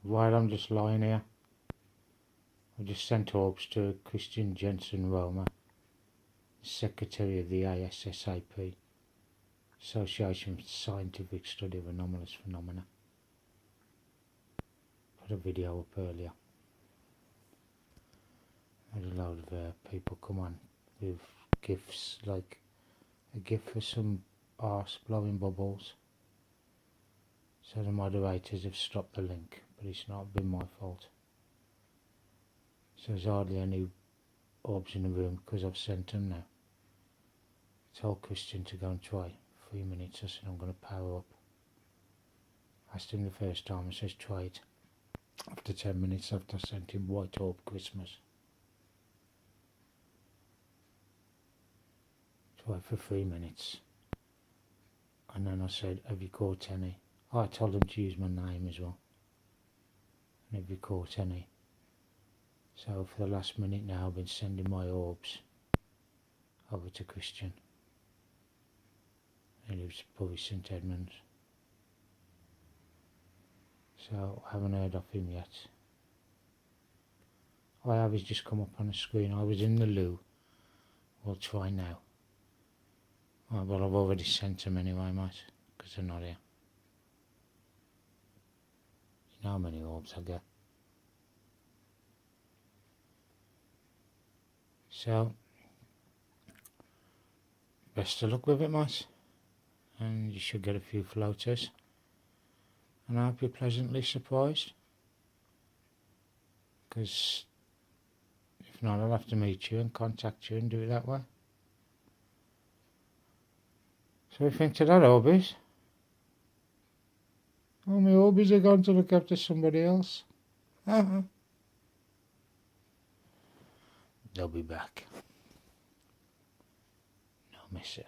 while I'm just lying here, I just sent Orbs to Christian Jensen Roma, Secretary of the ASSAP, Association for Scientific Study of Anomalous Phenomena. Put a video up earlier. Had a load of people come on with gifts, like a gift for some arse blowing bubbles. So the moderators have stopped the link, but it's not been my fault. So there's hardly any orbs in the room because I've sent them now. I told Christian to go and try 3 minutes. I said I'm going to power up. Asked him the first time, I says try it. After 10 minutes after I sent him White Orb Christmas. Try for 3 minutes. And then I said, have you caught any? Oh, I told him to use my name as well. And have you caught any? So for the last minute now I've been sending my orbs over to Christian. He lives probably St Edmunds. So I haven't heard of him yet. All I have is just come up on the screen. I was in the loo. We'll try now. Oh, well, I've already sent them anyway, mate, because they're not here. You know how many orbs I get. So, best of luck with it, mate. And you should get a few floaters. And I hope you're pleasantly surprised. Because if not, I'll have to meet you and contact you and do it that way. So what do you think to that, Orbies? Oh, my Orbies are going to look after somebody else. They'll be back. No miss it.